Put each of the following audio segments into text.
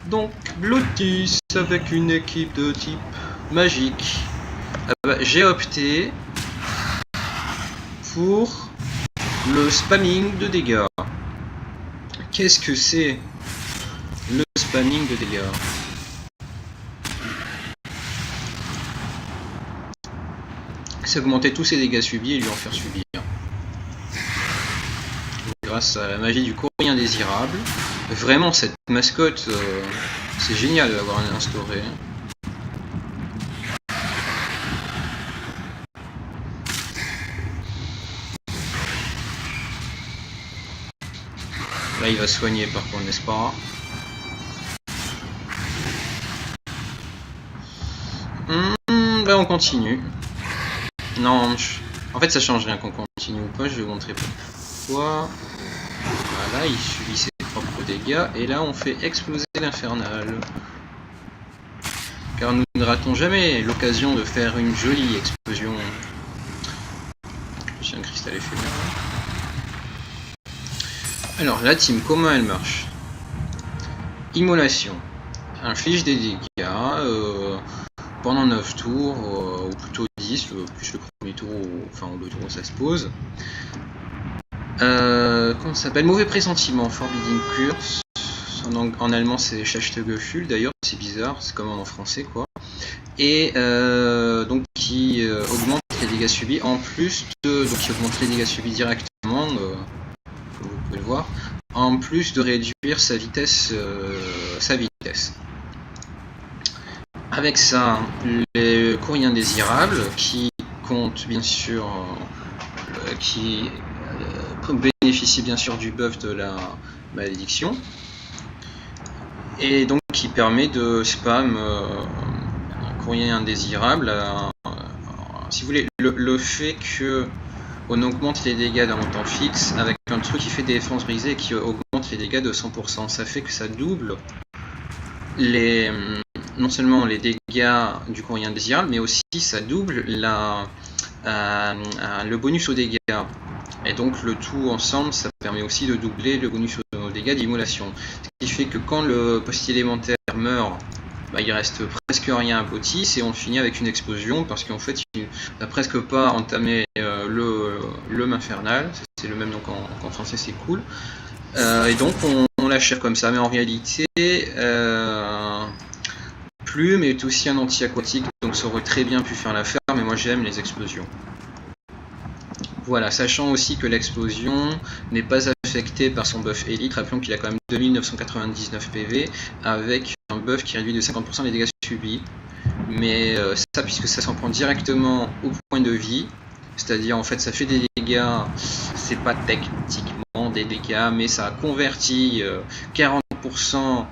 Donc, Blotis avec une équipe de type magique. J'ai opté pour le spamming de dégâts. Qu'est-ce que c'est le spamming de dégâts? C'est augmenter tous ses dégâts subis et lui en faire subir. Grâce à la magie du courrier indésirable. Vraiment, cette mascotte, c'est génial de l'avoir instaurée. Là, il va soigner par contre, n'est-ce pas? Là, on continue. Non, en fait, ça change rien qu'on continue ou pas. Je vais vous montrer pourquoi. Voilà, il subit ses propres dégâts. Et là, on fait exploser l'infernal. Car nous ne ratons jamais l'occasion de faire une jolie explosion. J'ai un cristal éphémère. Alors, la team, comment elle marche? Immolation. Inflige des dégâts pendant 9 tours, ou plutôt 10, plus le premier tour, enfin le tour où ça se pose. Comment ça s'appelle? Mauvais pressentiment, Forbidding Curse. En allemand c'est Schlechte Gefühl, d'ailleurs c'est bizarre, c'est comme en français quoi. Et donc qui augmente les dégâts subis en plus de. Donc qui augmente les dégâts subis directement, comme vous pouvez le voir, en plus de réduire sa vitesse. Avec ça, les courriers indésirables qui comptent bien sûr, qui bénéficient bien sûr du buff de la malédiction, et donc qui permet de spam un courrier indésirable. Si vous voulez, le fait que on augmente les dégâts d'un montant fixe avec un truc qui fait des défenses brisées et qui augmente les dégâts de 100%, ça fait que ça double non seulement les dégâts du courrier indésirable, mais aussi ça double le bonus aux dégâts. Et donc le tout ensemble, ça permet aussi de doubler le bonus aux dégâts d'immolation. Ce qui fait que quand le postier élémentaire meurt, il reste presque rien à Blotis et on finit avec une explosion parce qu'en fait il n'a presque pas entamé l'homme infernal. C'est le même nom qu'en français, c'est cool. Et donc on l'achève comme ça, mais en réalité Plume est aussi un anti-aquatique, donc ça aurait très bien pu faire l'affaire, mais moi j'aime les explosions. Voilà, sachant aussi que l'explosion n'est pas affectée par son buff élite, rappelons qu'il a quand même 2999 PV, avec un buff qui réduit de 50% les dégâts subis, mais ça, puisque ça s'en prend directement au point de vie, c'est-à-dire en fait ça fait des dégâts, c'est pas techniquement des dégâts, mais ça a converti 40%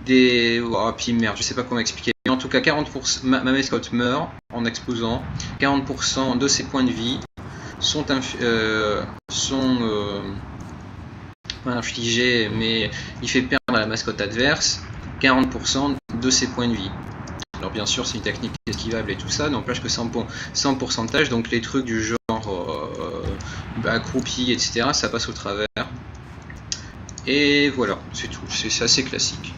des... Oh, puis merde, je sais pas comment expliquer, mais en tout cas 40%, ma mascotte meurt en explosant, 40% de ses points de vie sont infligés, mais il fait perdre à la mascotte adverse 40% de ses points de vie. Alors bien sûr c'est une technique esquivable et tout ça, n'empêche que c'est en pourcentage, donc les trucs du genre accroupi, etc., ça passe au travers. Et voilà, c'est tout, c'est assez classique.